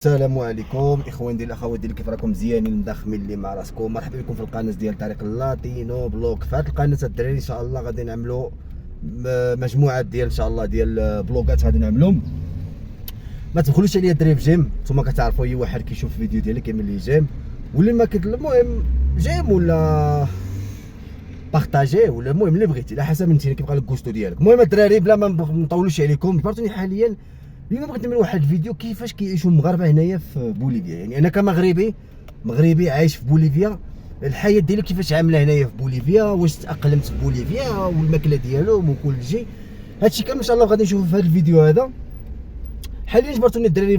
السلام عليكم اخوان ديال الاخوات ديالي، كيف راكم؟ مزيانين مدخمين اللي مع راسكم. مرحبا بكم في القناه ديال طريق اللاتينو بلوك. في هذه القناه الدراري ان شاء الله غادي نعملوا مجموعه ديال ان شاء الله ديال بلوغات غادي نعملهم. ما تبخلوش عليا الدراري بجيم، نتوما كتعرفوا اي واحد كيشوف الفيديو ديالي كيعمل لي جيم واللي ما كيطلب، المهم جيم ولا بارطاجي ولا المهم اللي بغيتي على حسب انت كيبقى لك الكوستو ديالك. المهم الدراري بلا ما نطولوش عليكم، جبرتوني حاليا اليوم بغيت نعمل واحد الفيديو كيفاش كيعيشوا المغاربه هنايا في بوليفيا. يعني انا كمغربي عايش في بوليفيا، الحياه ديالي كيفاش عامله هنايا في بوليفيا، واش تاقلمت في بوليفيا والماكله ديالهم وكل شيء. هادشي كامل ان شاء الله غادي نشوفوا في هذا الفيديو هذا. حاليا جبرتوني الدراري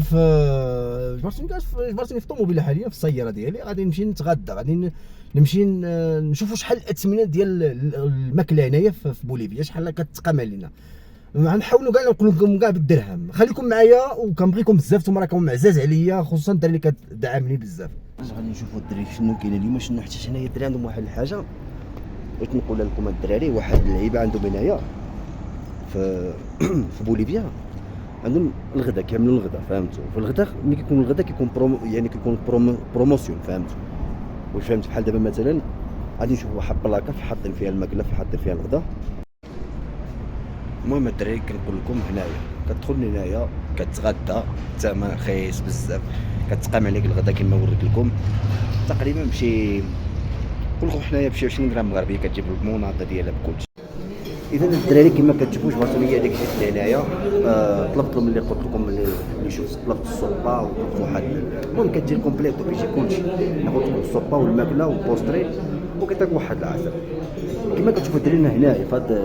جبرتوني في الطوموبيله حاليا في السياره ديالي، غادي نمشي نتغدى، غادي نمشي نشوفوا شحال الاثمنه ديال الماكله هنايا في بوليفيا، شحال كتقام علينا. غنحاولوا كاع نقول لكم كاع بالدرهم. خليكم معايا وكنبغيكم بزاف، نتوما راكم معزاز عليا، خصوصا الدراري اللي كتدعمني بزاف. غادي نشوفوا الدراري شنو كاين اليوم، شنو حتى هنايا الدراري عندهم واحد الحاجه بغيت نقول لكم. الدراري واحد اللعيبه عندهم هنايا في بوليفيا، عندهم الغدا، كيعملوا الغدا، فهمتوا؟ في الغدا ملي كيكون الغدا كيكون بروموسيون، فهمتوا؟ واش فهمت؟ بحال دابا مثلا غادي نشوفوا واحد بلاكه حاطين فيها الماكله، حاطين فيها الغدا. المهم الدراري كنقول لكم هنايا كتدخل هنايا كتغدى، الثمن رخيص بزاف، كتقام عليك الغدا كما وريت لكم. تقريبا بشي نقول لكم حنايا بشي 20 درهم مغربيه كتجيب المناضه ديالها بكلشي. اذا الدراري كما كتشوفوا جبرتوني هي ديك الشيء هنايا. طلبت لهم اللي قلت لكم اللي شفت، طلبت السوبا وطلبت واحد، المهم كتجي كومبليتو كيجي كلشي. ناخذ لكم السوبا والماكله والبوستري وكتاك واحد العسل. كما كتشوفوا الدراري هنايا في هاد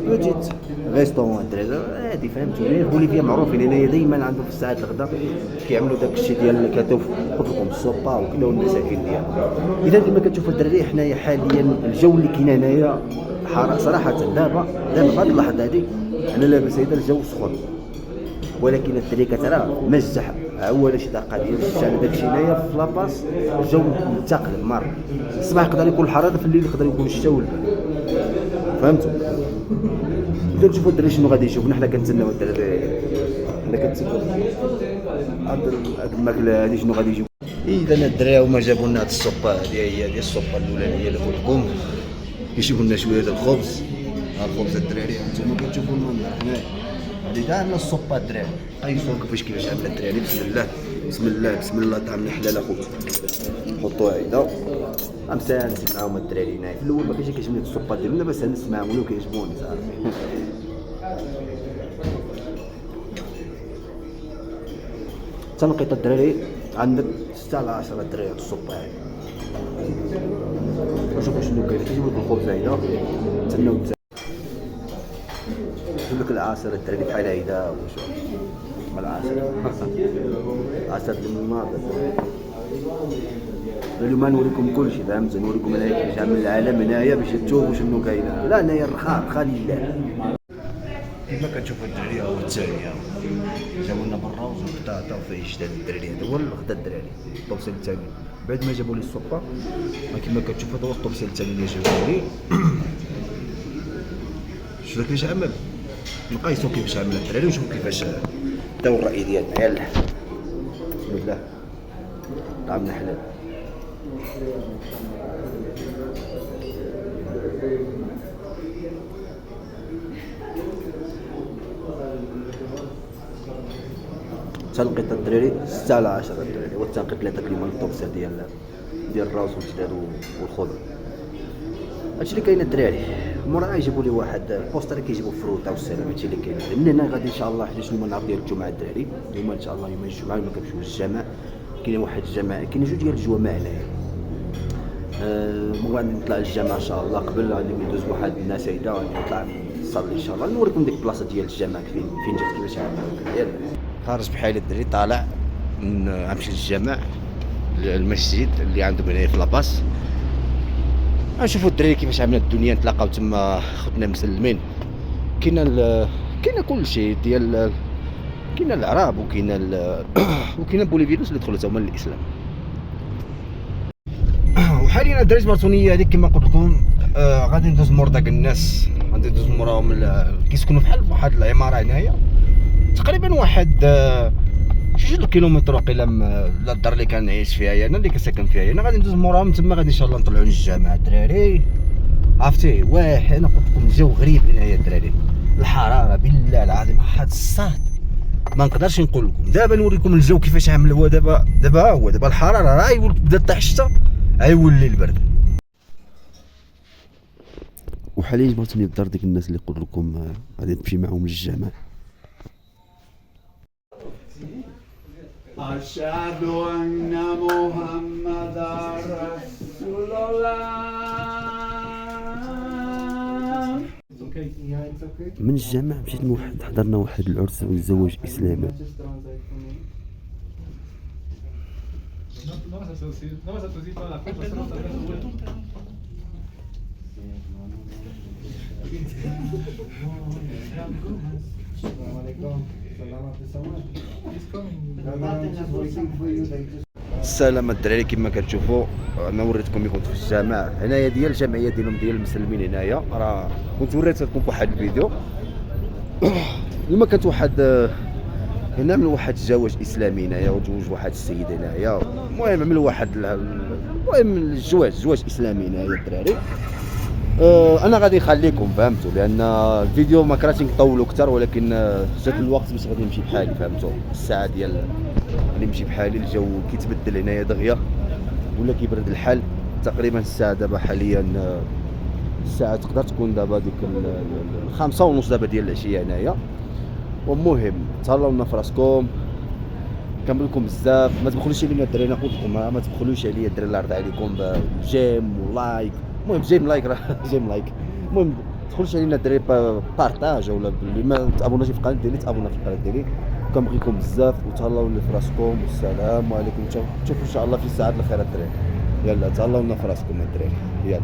بوتيت ريستورون الدراري هادي، فهمتوا؟ هنا بوليفيا معروفين هنايا دائما عندهم في الساعات الغدا كيعملوا داك الشيء ديال الكاتوف، قلت لكم السوبا وكذا والمساكن ديالهم. اذا كما كتشوفوا الدراري حنايا حاليا الجو اللي كاين هنايا حار صراحه. دابا في هذه اللحظه هذه انا لاباس هيدا الجو سخون، ولكن الدراري كترى مزح اول شي دقه ديال الشارع داكشي هنايا في لاباس الجو منتقل مر. الصباح يقدر يكون الحراره، في الليل يقدر يكون الشتا والبرد، فهمتوا؟ اذا نشوفوا الدراري شنو غادي يشوفنا، حنا كنتسناو الدراري، حنا كنتسناو هاد الماكله هادي شنو غادي يجيو. اذا الدراري هما جابوا لنا هاد السوبه هادي، هي ديال السوبه الاولانيه اللي قلت لكم. كيجيبوا لنا شويه ديال الخبز، ها الخبز الدراري انتما كتشوفوا المنظر هنايا. هادي دارنا السوبه الدراري، غيشوفوا كيفاش عامله الدراري. بسم الله بسم الله بسم الله، طعم حلال اخوت. نحطوها هيدا غنسانس معاهم الدراري هنايا. في الاول ما كانش كيعجبني السوبه ديالهم، دابا سانس معاهم ولاو كيعجبوني صافي. تنقيط الدراري عندك 6 على 10 الدراري هاد السوبه هادي. شوفوا شنو كاين، كيجيبوا لك الخبز هيدا تسناو يجيب لك العصير الدراري بحال هيدا. وشوف العصير عصير المناضل. اليوم نوريكم كلشي، فهمت؟ نوريكم هنايا كيفاش عامل العالم هنايا باش تشوفوا شنو كاين. لا هنايا الرخاء لله. كيما كتشوفوا الدراري هو الثانيه جابوا لنا برا وبطاطا وفيه جداد الدراري. هذا هو الغدا الدراري، الطوبسيل الثاني بعد ما جابوا لي السوبا. كيما كتشوفوا هذا هو الطوبسيل الثاني اللي جابوا لي. شوفوا كيفاش عمل، نقيسوا كيفاش عمل الدراري ونشوفوا كيفاش داو الراي ديالنا. يلا بسم الله، طعمنا حلال. تنقيط الدراري 6 على 10 الدراري، والتنقيط اللي عطاك اليوم الطوبسيل ديال الراس والجداد والخضر. هادشي اللي كاين الدراري. موراها يجيبوا لي واحد البوستر كيجيبوا فروتا والسلام. هادشي اللي كاين من هنا. غادي ان شاء الله حيت اليوم النهار ديال الجمعه الدراري، اليوم ان شاء الله يوم الجمعه ما كنمشيوش للجامع. كاين واحد الجماعه، كاين جوج ديال الجوامع هنايا. غادي نطلع للجامع ان شاء الله. قبل غادي ندوز بواحد الناس هيدا، غادي نطلع نصلي ان شاء الله. نوريكم ديك البلاصه ديال الجامع فين جات كيفاش عامله. يلا خارج بحال الدراري طالع غنمشي للجامع المسجد اللي عندهم هنايا في لاباس. غنشوفوا الدراري كيفاش عامله الدنيا. نتلاقاو تما خوتنا مسلمين. كاين كلشي ديال، كاين العرب وكاين بوليفيانوس اللي دخلوا هما للاسلام. وحاليا الدراري جبرتوني هذيك كما قلت لكم. غادي ندوز مور داك الناس، غادي ندوز موراهم كيسكنوا بحال واحد العماره هنايا تقريبا واحد كيلومتر وقيلا لا الدار اللي كنعيش فيها انا اللي كنسكن فيها انا غادي ندوز موراهم تما غادي ان شاء الله نطلعوا للجامع الدراري. عرفتي واحد انا قلت لكم الجو غريب هنايا الدراري، الحراره بالله العظيم هاد الصاد ما نقدرش نقول لكم. دابا نوريكم الجو كيفاش عامل هو دابا هو دابا الحراره راه يولي بدا طيح الشتا غيولي البرد. وحاليا جبرتني الدار ديك الناس اللي قلت لكم غادي نمشي معاهم للجامع. أشهد أن محمدا رسول الله. من الجامع مشيت لواحد حضرنا واحد العرس والزواج اسلامي. السلام الدراري، كما كتشوفوا انا وريتكم كنت في الجامع هنايا ديال الجمعيه ديالهم ديال المسلمين هنايا، راه كنت وريت لكم واحد الفيديو. اليوم كانت واحد هنا من واحد الزواج اسلامي هنايا وتزوج واحد السيد هنايا، المهم من واحد المهم الزواج اسلامي هنايا الدراري. انا غادي نخليكم فهمتوا، لان الفيديو ما كرهتش نطولوا اكثر، ولكن جات الوقت باش غادي نمشي بحالي فهمتوا. الساعه ديال غادي نمشي بحالي، الجو كيتبدل هنايا دغيا ولا كيبرد الحال. تقريبا الساعه دابا حاليا الساعه تقدر تكون دابا ديك 5:30 دابا ديال العشيه هنايا. والمهم تهلاو لنا في راسكم، كنبغي لكم بزاف، ما تبخلوش عليا الدراري، انا قلت لكم ما تبخلوش عليا الدراري، الله يرضى عليكم بجيم ولايك. المهم جيم لايك راه جيم لايك. المهم تدخلوش علينا الدراري بارطاج ولا اللي ما تابوناش في القناه ديالي تابونا في القناه ديالي. كنبغيكم بزاف وتهلاو لنا في راسكم، والسلام عليكم. تشوفوا ان شاء الله في ساعات الخير الدراري. يلا تهلاو لنا في راسكم الدراري، يلا.